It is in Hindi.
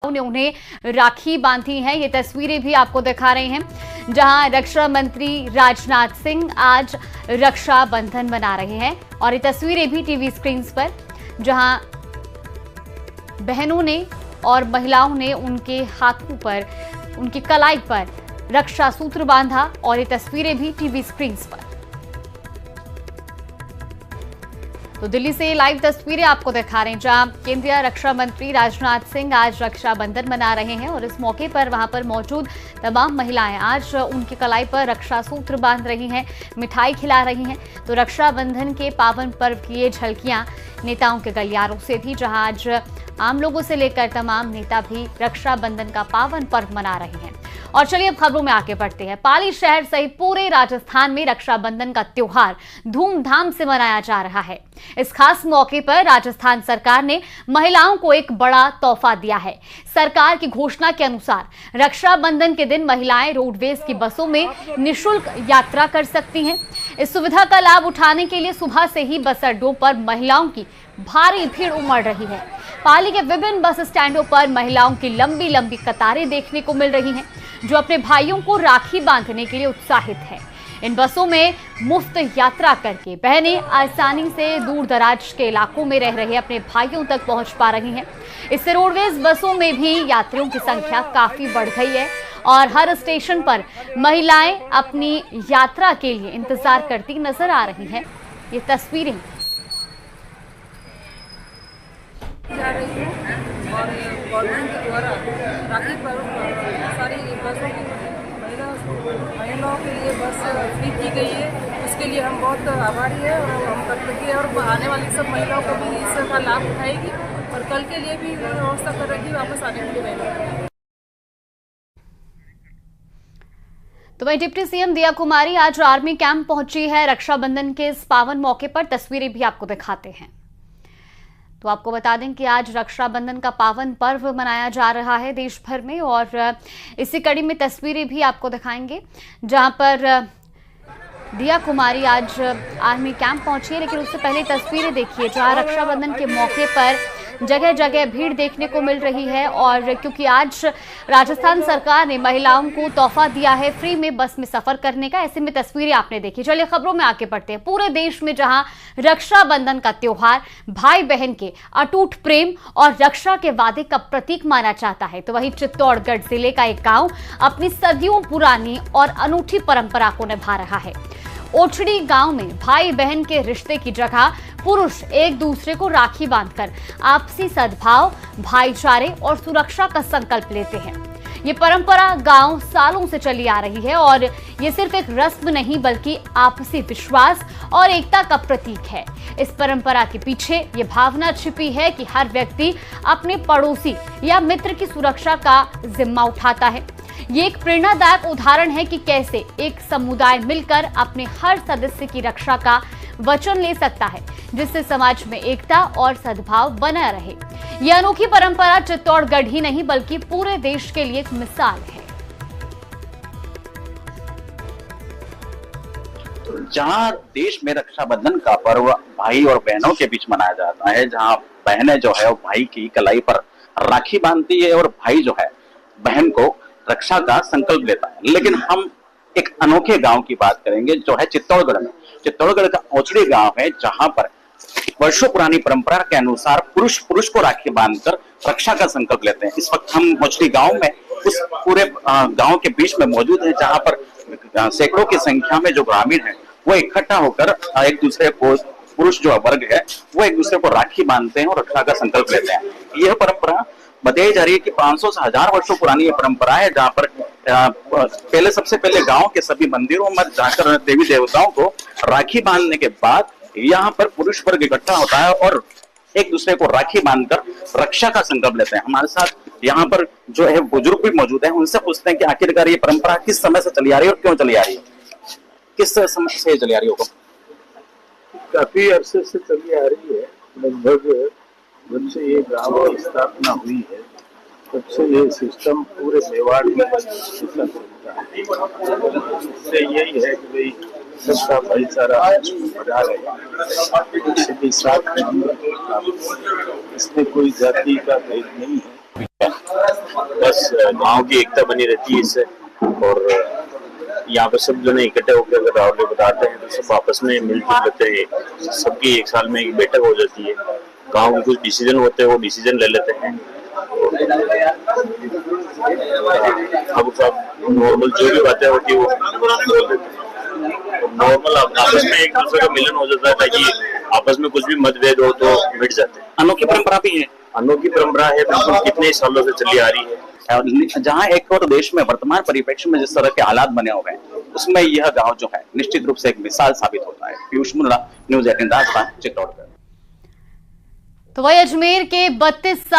ने उन्हें राखी बांधी है। ये तस्वीरें भी आपको दिखा रहे हैं जहां रक्षा मंत्री राजनाथ सिंह आज रक्षा बंधन मना रहे हैं और ये तस्वीरें भी टीवी स्क्रीन पर जहां बहनों ने और महिलाओं ने उनके हाथों पर, उनकी कलाई पर रक्षा सूत्र बांधा और ये तस्वीरें भी टीवी स्क्रीन पर। तो दिल्ली से लाइव तस्वीरें आपको दिखा रहे हैं जहां केंद्रीय रक्षा मंत्री राजनाथ सिंह आज रक्षा बंधन मना रहे हैं और इस मौके पर वहां पर मौजूद तमाम महिलाएं आज उनकी कलाई पर रक्षा सूत्र बांध रही हैं, मिठाई खिला रही हैं। तो रक्षा बंधन के पावन पर्व की ये झलकियां नेताओं के गलियारों से थी, जहां आज आम लोगों से लेकर तमाम नेता भी रक्षा बंधन का पावन पर्व मना रहे हैं। और चलिए अब खबरों में आगे बढ़ते हैं। पाली शहर सहित पूरे राजस्थान में रक्षाबंधन का त्योहार धूमधाम से मनाया जा रहा है। इस खास मौके पर राजस्थान सरकार ने महिलाओं को एक बड़ा तोहफा दिया है। सरकार की घोषणा के अनुसार रक्षाबंधन के दिन महिलाएं रोडवेज की बसों में निःशुल्क यात्रा कर सकती हैं। इस सुविधा का लाभ उठाने के लिए सुबह से ही बस अड्डों पर महिलाओं की भारी भीड़ उमड़ रही है। पाली के विभिन्न बस स्टैंडों पर महिलाओं की लंबी लंबी कतारें देखने को मिल रही हैं, जो अपने भाइयों को राखी बांधने के लिए उत्साहित है। इन बसों में मुफ्त यात्रा करके बहनें आसानी से दूर दराज के इलाकों में रह रहे अपने भाइयों तक पहुंच पा रही हैं। इससे रोडवेज बसों में भी यात्रियों की संख्या काफी बढ़ गई है और हर स्टेशन पर महिलाएं अपनी यात्रा के लिए इंतजार करती नजर आ रही हैं। ये तस्वीरें जा रही है और गवर्नमेंट के द्वारा राखी पर्व सारी बसों की महिलाओं के लिए बस फ्री की गई है। उसके लिए हम बहुत आभारी हैं और हम कृतज्ञ हैं और आने वाली सब महिलाओं को भी इसका लाभ उठाएगी और कल के लिए भी व्यवस्था करेगी वापस आने के लिए महिलाओं। तो वहीं डिप्टी सीएम दिया कुमारी आज आर्मी कैंप पहुंची है। रक्षाबंधन के इस पावन मौके पर तस्वीरें भी आपको दिखाते हैं। तो आपको बता दें कि आज रक्षाबंधन का पावन पर्व मनाया जा रहा है देश भर में और इसी कड़ी में तस्वीरें भी आपको दिखाएंगे जहां पर दिया कुमारी आज आर्मी कैंप पहुंची है। लेकिन उससे पहले तस्वीरें देखिए जहां रक्षाबंधन के मौके पर जगह जगह भीड़ देखने को मिल रही है और क्योंकि आज राजस्थान सरकार ने महिलाओं को तोहफा दिया है फ्री में बस में सफर करने का, ऐसे में तस्वीरें आपने देखी। चलिए खबरों में आगे बढ़ते हैं। पूरे देश में जहां रक्षाबंधन का त्योहार भाई बहन के अटूट प्रेम और रक्षा के वादे का प्रतीक माना जाता है, तो वहीं चित्तौड़गढ़ जिले का एक गांव अपनी सदियों पुरानी और अनूठी परंपरा को निभा रहा है। ओछड़ी गांव में भाई बहन के रिश्ते की जगह पुरुष एक दूसरे को राखी बांधकर आपसी सद्भाव, भाईचारे और सुरक्षा का संकल्प लेते हैं। ये परंपरा गांव सालों से चली आ रही है और ये सिर्फ एक रस्म नहीं बल्कि आपसी विश्वास और एकता का प्रतीक है। इस परंपरा के पीछे ये भावना छिपी है कि हर व्यक्ति अपने पड़ोसी या मित्र की सुरक्षा का जिम्मा उठाता है। ये एक प्रेरणादायक उदाहरण है कि कैसे एक समुदाय मिलकर अपने हर सदस्य की रक्षा का वचन ले सकता है, जिससे समाज में एकता और सद्भाव बना रहे। यह अनोखी परंपरा चित्तौड़गढ़ ही नहीं बल्कि पूरे देश के लिए एक मिसाल है। जहां देश में रक्षाबंधन का पर्व भाई और बहनों के बीच मनाया जाता है, जहां बहनें जो है वो भाई की कलाई पर राखी बांधती है और भाई जो है बहन को रक्षा का संकल्प लेता है। लेकिन हम एक अनोखे गांव की बात करेंगे जो है चित्तौड़गढ़ में। चित्तौड़गढ़ का ओछड़ी गांव है जहां पर वर्षों पुरानी परंपरा के अनुसार पुरुष को राखी बांधकर रक्षा का संकल्प लेते हैं। इस वक्त हम ओछड़ी गांव में उस पूरे गांव के बीच में मौजूद है जहां पर सैकड़ों की संख्या में जो ग्रामीण है वो इकट्ठा होकर एक दूसरे को, पुरुष जो वर्ग है वो एक दूसरे को राखी बांधते हैं और रक्षा का संकल्प लेते हैं। यह परंपरा बताई जा रही है कि 500 से 1000 वर्षों पुरानी ये परंपरा है, जहाँ पर सबसे पहले गांव के सभी मंदिरों में जाकर देवी देवताओं को राखी बांधने के बाद यहाँ पर पुरुष वर्ग इकट्ठा होता है और एक दूसरे को राखी बांधकर रक्षा का संकल्प लेते हैं। हमारे साथ यहाँ पर जो है बुजुर्ग भी मौजूद है, उनसे पूछते हैं कि आखिरकार ये परंपरा किस समय से चली आ रही है और क्यों चली आ रही है, किस समय से चली आ रही होगा? काफी अरसे से चली आ रही है। लगभग जब से ये गांव की स्थापना हुई है तब से ये सिस्टम पूरे मेवाड़ में चलता है। इससे यही है कि भाई सबका भाईचारा बढ़ा रहे, सभी साथ में हम लोग, इसमें कोई जाति का भेद नहीं है। बस गांव की एकता बनी रहती है इससे। और यहाँ पे सब जने इकट्ठे होकर अगर रावली बताते हैं तो सब आपस में मिलजुल लेते हैं। सबकी एक साल में एक बैठक हो जाती है, गांव के कुछ डिसीजन होते हैं वो डिसीजन ले लेते हैं। अब सब नॉर्मल जो भी बातें होती है वो नॉर्मल आपस में एक दूसरे का मिलन हो जाता है, ताकि आपस में कुछ भी मतभेद हो तो मिट जाते हैं। अनोखी परंपरा भी है, अनोखी परंपरा है, बिल्कुल कितने सालों से चली आ रही है। जहां एक और देश में वर्तमान परिप्रेक्ष्य में जिस तरह के हालात बने हुए हैं, उसमें यह गांव जो है निश्चित रूप से एक मिसाल साबित होता है। पीयूष मुल्ला, न्यूज़ 18 राजस्थान, चित्तौड़गढ़। तो वही अजमेर के 32 साल